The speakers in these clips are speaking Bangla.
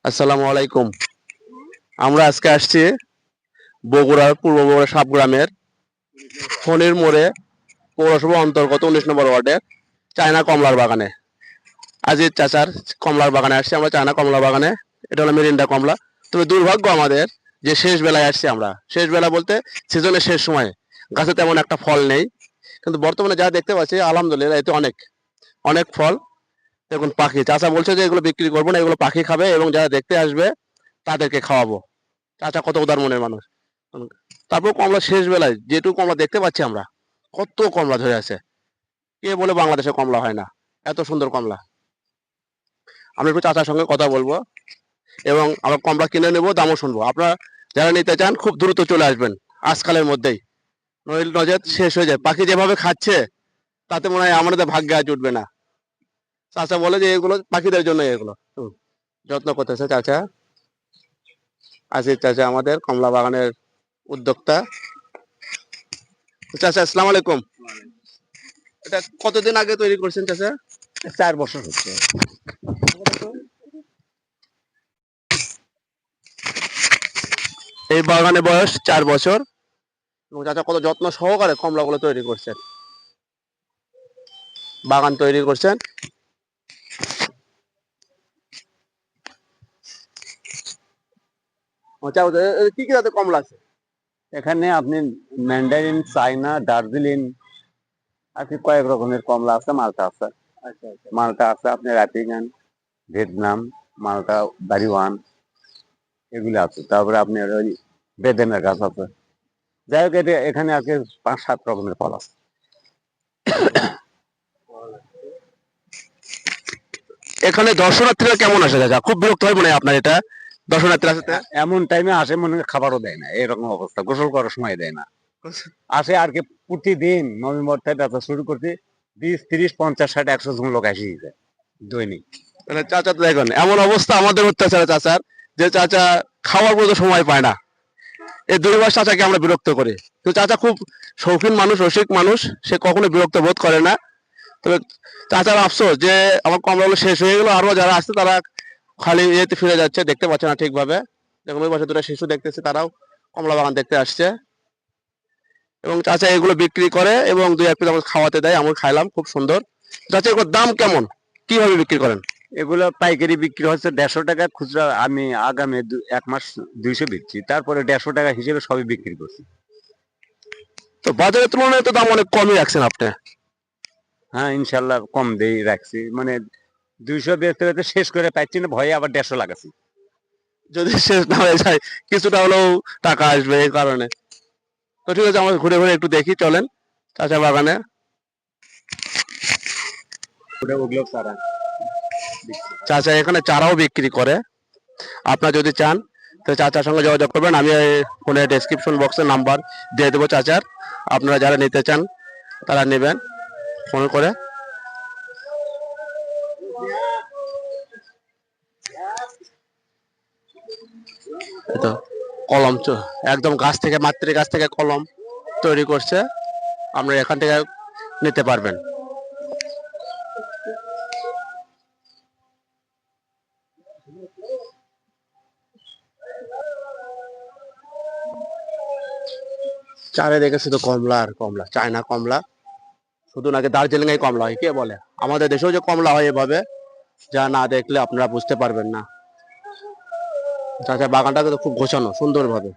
আসসালামু আলাইকুম। আমরা আজকে আসছি বগুড়ার পূর্ব বগুড়া সাবগ্রামের ফণির মোড়ে পৌরসভা অন্তর্গত 19 নম্বর ওয়ার্ডের চায়না কমলার বাগানে। আজিজ চাচার কমলার বাগানে আসছি আমরা, চায়না কমলা বাগানে। এটা হলো মেরিন্ডা কমলা। তবে দুর্ভাগ্য আমাদের যে শেষ বেলায় আসছি আমরা, শেষ বেলা বলতে সিজনের শেষ সময়ে গাছে তেমন একটা ফল নেই, কিন্তু বর্তমানে যা দেখতে পাচ্ছি আলহামদুলিল্লাহ এতে অনেক অনেক ফল। দেখুন পাখি, চাচা বলছে যে এগুলো বিক্রি করবো না, এগুলো পাখি খাবে এবং যারা দেখতে আসবে তাদেরকে খাওয়াবো। চাচা কত উদার মনের মানুষ। তারপর কমলা শেষ বেলায় যেটুকু কমলা দেখতে পাচ্ছি আমরা, কত কমলা ধরে আছে। কে বলে বাংলাদেশে কমলা হয় না, এত সুন্দর কমলা। আমরা একটু চাচার সঙ্গে কথা বলবো এবং আমরা কমলা কিনে নেবো, দামও শুনবো। আপনারা যারা নিতে চান খুব দ্রুত চলে আসবেন আজকালের মধ্যেই, নইলে নজর শেষ হয়ে যায়। পাখি যেভাবে খাচ্ছে তাতে মনে হয় আমাদের ভাগ্যে আজ উঠবে না। চাচা বলে যে এগুলো পাখিদের জন্য, এগুলো যত্ন করতেছে চাচা। আজিজ চাচা আমাদের কমলা বাগানের উদ্যোক্তা। চাচা আসসালামু আলাইকুম। এটা কতদিন আগে তৈরি করছেন চাচা? 4 বছর হচ্ছে। এই বাগানে বয়স 4 বছর এবং চাচা কত যত্ন সহকারে কমলাগুলো তৈরি করছেন, বাগান তৈরি করছেন। কি কি জাতের কমলা আছে? এখানে আপনি ম্যান্ডারিন, চায়না, দার্জিলিং আর কি কয়েক রকমের কমলা আছে। মালটা আছে, আচ্ছা আচ্ছা। মালটা আছে আপনার আফ্রিকান, ভিয়েতনাম, মালটা বাড়িওয়ান, এগুলো আছে। তারপরে আপনার ওই বেদেনের গাছ আছে। যাই হোক, এখানে আর কি 5-7 রকমের ফল আছে। এখানে দর্শনার্থীরা কেমন আসে চাচা? খুব বিরক্ত হয় মনে হয় আপনার এটা দর্শনার্থীরা আসতে? এমন টাইমে আসে মনে হয় খাবারও দেয় না, এরকম অবস্থা। গোসল করার সময় দেয় না, আসে আর কি। প্রতিদিন নভেম্বর থেকে ব্যবসা শুরু করতে 20, 30, 50, 60, 100 জন লোক আসেই যায় দৈনিক। মানে চাচা তো দেখুন এমন অবস্থা আমাদের হচ্ছে চাচার, যে চাচা খাওয়ার মতো সময় পায় না। এই 2 মাস চাচাকে আমরা বিরক্ত করি, তো চাচা খুব শৌখিন মানুষ, রসিক মানুষ, সে কখনো বিরক্ত বোধ করে না। তবে চাচার আফসোস যে আমার কমলাগুলো শেষ হয়ে গেল, আরো যারা আসছে তারা খালি ইয়েতে ফিরে যাচ্ছে, দেখতে পাচ্ছে না ঠিকভাবে। দেখুন ওই পাশে 2টা শিশু দেখতেছি, তারাও কমলা বাগান দেখতে আসছে এবং চাচা এগুলো বিক্রি করে এবং 2-1 পিস আমাকে খাওয়াতে দেয়, আমি খাইলাম, খুব সুন্দর। চাচা এগুলোর দাম কেমন, কিভাবে বিক্রি করেন? এগুলো পাইকারি বিক্রি হচ্ছে 150 টাকা, খুচরা আমি আগামী 1 মাস 200 বিকছি, তারপরে 150 টাকা হিসেবে সবই বিক্রি করছি। তো বাজারের তুলনায় তো দাম অনেক কমই রাখছেন আপনি। হ্যাঁ, ইনশাল্লাহ কম দেই রাখছি। মানে 200 বেচতে বেচতে শেষ করে পাচ্ছি না, ভয়ে আবার 150 লাগাচ্ছি। যদি শেষ না হয়ে যায় কিছুটা হলেও টাকা আসবে এই কারণে। তো ঠিক আছে, আমরা ঘুরে ঘুরে একটু দেখি, চলেন চাচা বাগানে। ওগুলো সারা চাচা এখানে চারাও বিক্রি করে, আপনারা যদি চান তো চাচার সঙ্গে যোগাযোগ করবেন। আমি ফোনের ডেসক্রিপশন বক্সে নাম্বার দিয়ে দেবো চাচার, আপনারা যারা নিতে চান তারা নেবেন ফোন করে। তো কলম একদম গাছ থেকে, মাতৃ গাছ থেকে কলম তৈরি করছে, আপনারা এখান থেকে নিতে পারবেন। চারিদিকে শুধু কমলা আর কমলা, চায়না কমলা। শুধু নাকি দার্জিলিং এ কমলা হয়, কে বলে আমাদের দেশেও যে কমলা হয় এভাবে, যা না দেখলে আপনারা বুঝতে পারবেন না। চাচা বাগানটাকে তো খুব গোছানো সুন্দর ভাবে।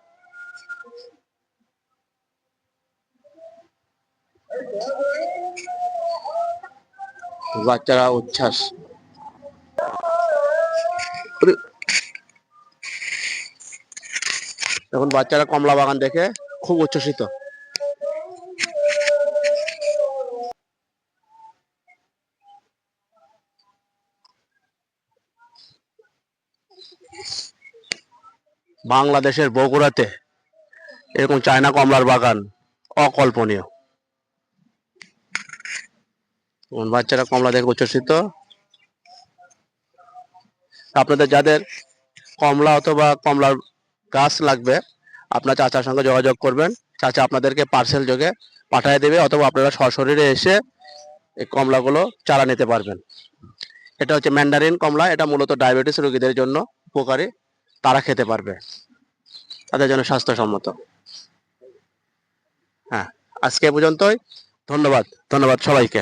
বাচ্চারা উচ্ছ্বাস। এখন বাচ্চারা কমলা বাগান দেখে খুব উচ্ছ্বসিত। বাংলাদেশের বগুড়াতে এরকম চায়না কমলার বাগান অকল্পনীয়। বাচ্চারা কমলা দেখে উচ্ছ্বসিত। আপনাদের যাদের কমলা অথবা কমলার গাছ লাগবে, আপনার চাচার সঙ্গে যোগাযোগ করবেন। চাচা আপনাদেরকে পার্সেল যোগে পাঠিয়ে দেবে, অথবা আপনারা সশরীরে এসে এই কমলাগুলো চারা নিতে পারবেন। এটা হচ্ছে ম্যান্ডারিন কমলা, এটা মূলত ডায়াবেটিস রোগীদের জন্য। উপকারী তারা খেতে পারবে, তাদের জন্য স্বাস্থ্যসম্মত। হ্যাঁ, আজকে এ পর্যন্তই। ধন্যবাদ, ধন্যবাদ সবাইকে।